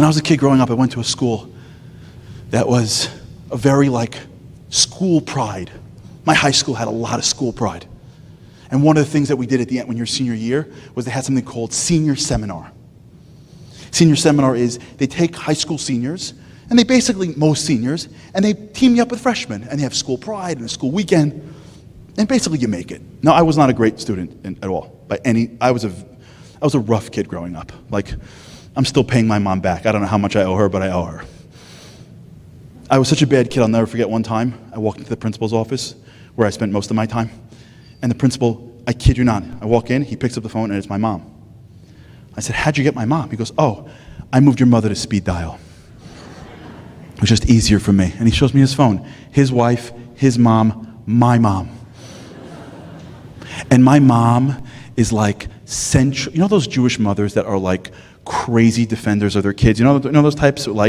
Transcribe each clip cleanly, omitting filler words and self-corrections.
When I was a kid growing up, I went to a school that was a very school pride. My high school had a lot of school pride. And one of the things that we did at the end when your senior year was they had something called senior seminar. Senior seminar is they take high school seniors, and they basically, most seniors, and they team you up with freshmen, and they have school pride and a school weekend, and basically you make it. Now, I was not a great student at all. I was a rough kid growing up. I'm still paying my mom back. I don't know how much I owe her, but I owe her. I was such a bad kid, I'll never forget one time, I walked into the principal's office, where I spent most of my time, and the principal, I kid you not, I walk in, he picks up the phone, and it's my mom. I said, how'd you get my mom? He goes, oh, I moved your mother to speed dial. It was just easier for me. And he shows me his phone. His wife, his mom, my mom. And my mom is central. You know those Jewish mothers that are crazy defenders of their kids? You know those types who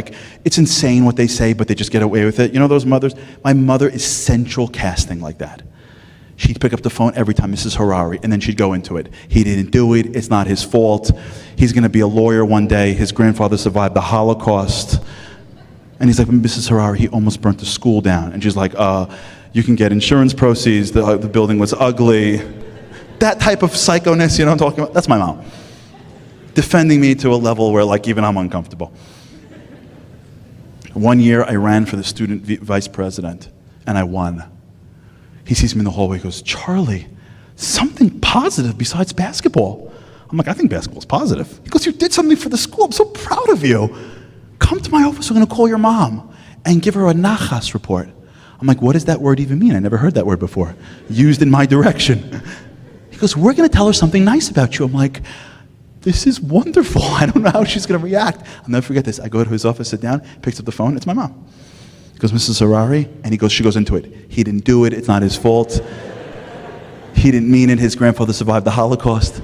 it's insane what they say, but they just get away with it? You know those mothers? My mother is central casting like that. She'd pick up the phone every time, Mrs. Harary, and then she'd go into it. He didn't do it. It's not his fault. He's going to be a lawyer one day. His grandfather survived the Holocaust. And he's like, Mrs. Harary, he almost burnt the school down. And she's like, you can get insurance proceeds. The building was ugly. That type of psychoness, you know what I'm talking about? That's my mom. Defending me to a level where even I'm uncomfortable. One year I ran for the student vice president, and I won. He sees me in the hallway, he goes, Charlie, something positive besides basketball. I'm like, I think basketball's positive. He goes, you did something for the school. I'm so proud of you. Come to my office, we're going to call your mom and give her a nachas report. I'm like, what does that word even mean? I never heard that word before. Used in my direction. He goes, we're going to tell her something nice about you. I'm like, this is wonderful. I don't know how she's going to react. I'll never forget this. I go to his office, sit down, picks up the phone. It's my mom. He goes, Mrs. Harary, and she goes into it. He didn't do it. It's not his fault. He didn't mean it. His grandfather survived the Holocaust.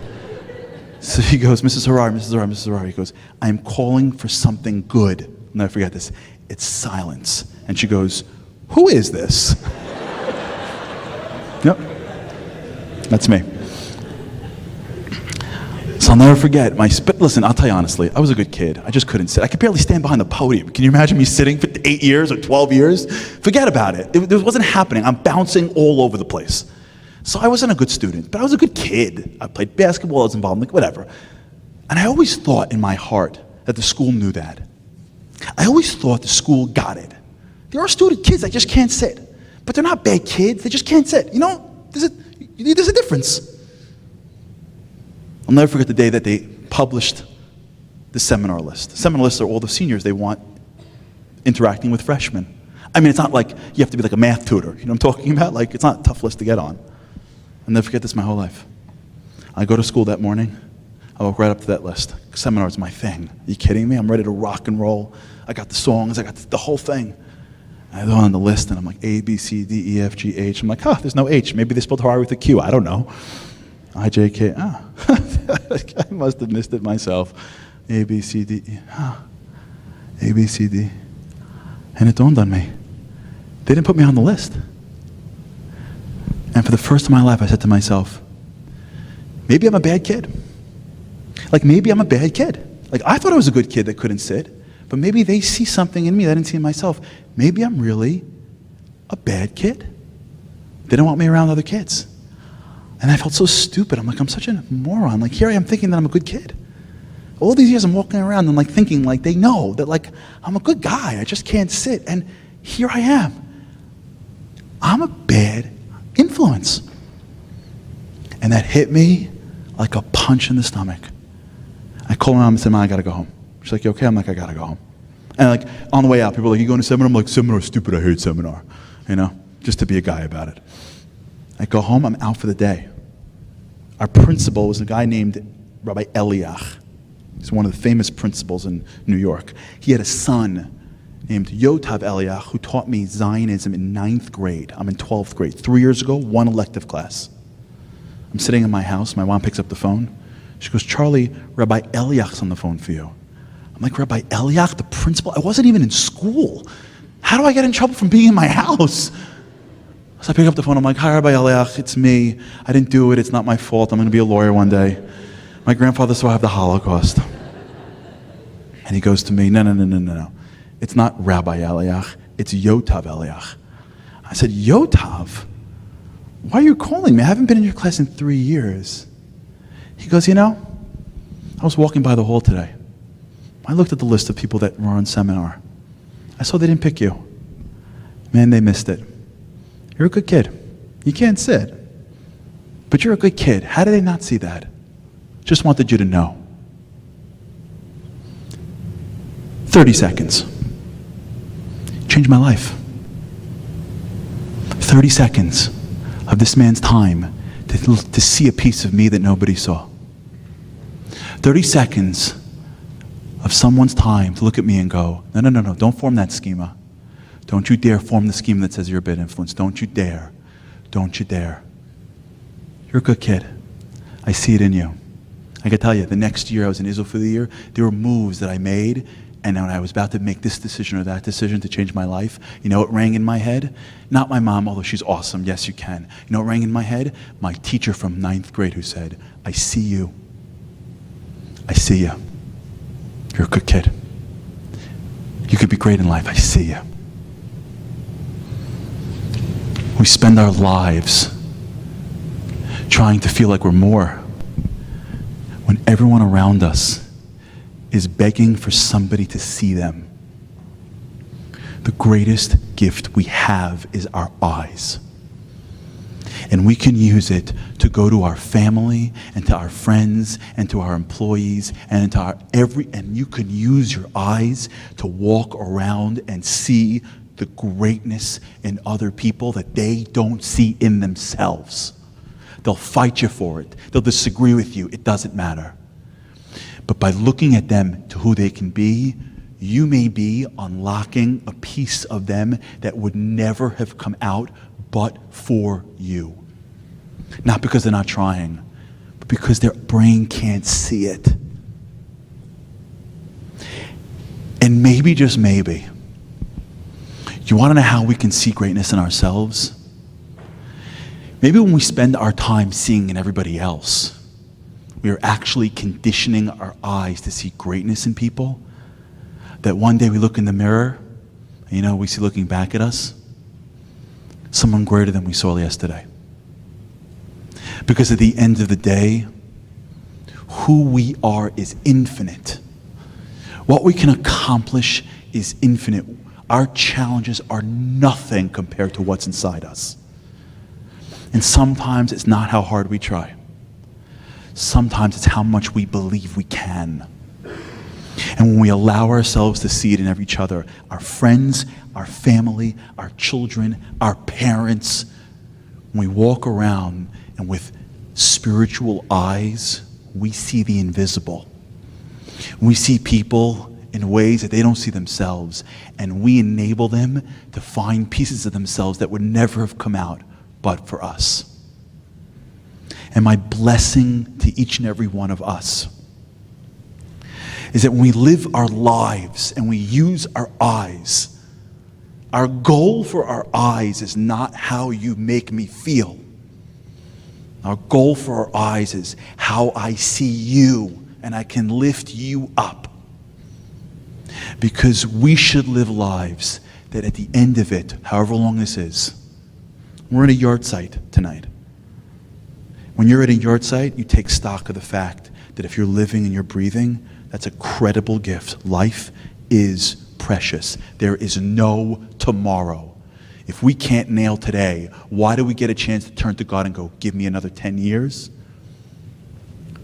So he goes, Mrs. Harary, Mrs. Harary, Mrs. Harary. He goes, I'm calling for something good. I'll never forget this. It's silence. And she goes, who is this? Yep. That's me. So I'll never forget but listen, I'll tell you honestly, I was a good kid. I just couldn't sit. I could barely stand behind the podium. Can you imagine me sitting for 8 years or 12 years? Forget about it. It wasn't happening. I'm bouncing all over the place. So I wasn't a good student, but I was a good kid. I played basketball, I was involved, whatever. And I always thought in my heart that the school knew that. I always thought the school got it. There are student kids that just can't sit. But they're not bad kids, they just can't sit. You know, there's a difference. I'll never forget the day that they published the seminar list. The seminar lists are all the seniors they want interacting with freshmen. I mean, it's not like you have to be like a math tutor. You know what I'm talking about? It's not a tough list to get on. I'll never forget this my whole life. I go to school that morning. I walk right up to that list. Seminar is my thing. Are you kidding me? I'm ready to rock and roll. I got the songs. I got the whole thing. I go on the list, and I'm like, A, B, C, D, E, F, G, H. I'm like, there's no H. Maybe they spelled Harary with a Q. I don't know. I, J, K, I must have missed it myself. A, B, C, D, E. A, B, C, D. And it dawned on me. They didn't put me on the list. And for the first time in my life, I said to myself, maybe I'm a bad kid. Maybe I'm a bad kid. I thought I was a good kid that couldn't sit, but maybe they see something in me that I didn't see in myself. Maybe I'm really a bad kid. They don't want me around other kids. And I felt so stupid. I'm like, I'm such a moron. Here I am thinking that I'm a good kid. All these years I'm walking around and thinking they know that I'm a good guy. I just can't sit. And here I am. I'm a bad influence. And that hit me like a punch in the stomach. I called my mom and said, Mom, I gotta go home. She's like, you okay? I'm like, I gotta go home. And on the way out, people are like, you going to seminar? I'm like, seminar's stupid, I hate seminar. Just to be a guy about it. I go home, I'm out for the day. Our principal was a guy named Rabbi Eliach. He's one of the famous principals in New York. He had a son named Yotav Eliach who taught me Zionism in 9th grade. I'm in 12th grade. 3 years ago, one elective class. I'm sitting in my house, my mom picks up the phone. She goes, Charlie, Rabbi Eliach's on the phone for you. I'm like, Rabbi Eliach, the principal? I wasn't even in school. How do I get in trouble from being in my house? So I pick up the phone, I'm like, hi, Rabbi Eliach, it's me. I didn't do it, it's not my fault. I'm going to be a lawyer one day. My grandfather survived the Holocaust. And he goes to me, no. It's not Rabbi Eliach, it's Yotav Eliach. I said, Yotav? Why are you calling me? I haven't been in your class in 3 years. He goes, I was walking by the hall today. I looked at the list of people that were on seminar. I saw they didn't pick you. Man, they missed it. You're a good kid. You can't sit. But you're a good kid. How did they not see that? Just wanted you to know. 30 seconds. Changed my life. 30 seconds of this man's time to see a piece of me that nobody saw. 30 seconds of someone's time to look at me and go, no, don't form that schema. Don't you dare form the schema that says you're a bad influence. Don't you dare. Don't you dare. You're a good kid. I see it in you. I can tell you, the next year I was in Israel for the year, there were moves that I made, and when I was about to make this decision or that decision to change my life, you know what rang in my head? Not my mom, although she's awesome. Yes, you can. You know what rang in my head? My teacher from 9th grade who said, I see you. I see you. You're a good kid. You could be great in life. I see you. We spend our lives trying to feel like we're more when everyone around us is begging for somebody to see them. The greatest gift we have is our eyes. And we can use it to go to our family and to our friends and to our employees and to and you can use your eyes to walk around and see the greatness in other people that they don't see in themselves. They'll fight you for it. They'll disagree with you. It doesn't matter. But by looking at them to who they can be, you may be unlocking a piece of them that would never have come out but for you. Not because they're not trying, but because their brain can't see it. And maybe, just maybe, you want to know how we can see greatness in ourselves? Maybe when we spend our time seeing in everybody else, we are actually conditioning our eyes to see greatness in people, that one day we look in the mirror, and we see looking back at us, someone greater than we saw yesterday. Because at the end of the day, who we are is infinite. What we can accomplish is infinite. Our challenges are nothing compared to what's inside us. And sometimes it's not how hard we try. Sometimes it's how much we believe we can. And when we allow ourselves to see it in each other, our friends, our family, our children, our parents, when we walk around and with spiritual eyes, we see the invisible. We see people in ways that they don't see themselves, and we enable them to find pieces of themselves that would never have come out but for us. And my blessing to each and every one of us is that when we live our lives and we use our eyes, our goal for our eyes is not how you make me feel. Our goal for our eyes is how I see you and I can lift you up. Because we should live lives that at the end of it, however long this is, we're in a yard site tonight. When you're at a yard site, you take stock of the fact that if you're living and you're breathing, that's a credible gift. Life is precious. There is no tomorrow. If we can't nail today, why do we get a chance to turn to God and go, give me another 10 years?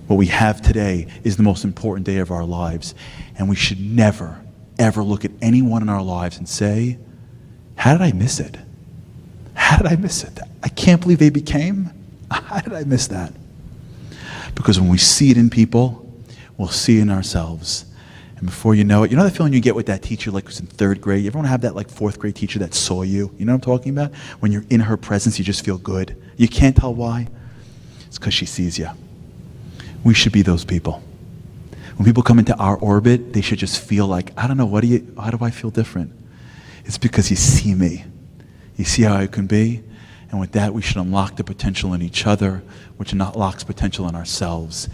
What we have today is the most important day of our lives. And we should never, ever look at anyone in our lives and say, how did I miss it? How did I miss it? I can't believe they became. How did I miss that? Because when we see it in people, we'll see it in ourselves. And before you know it, you know that feeling you get with that teacher like was in 3rd grade? Everyone have that like 4th grade teacher that saw you? You know what I'm talking about? When you're in her presence, you just feel good. You can't tell why. It's because she sees you. We should be those people. When people come into our orbit, they should just feel like, I don't know, how do I feel different? It's because you see me. You see how I can be? And with that, we should unlock the potential in each other, which unlocks potential in ourselves.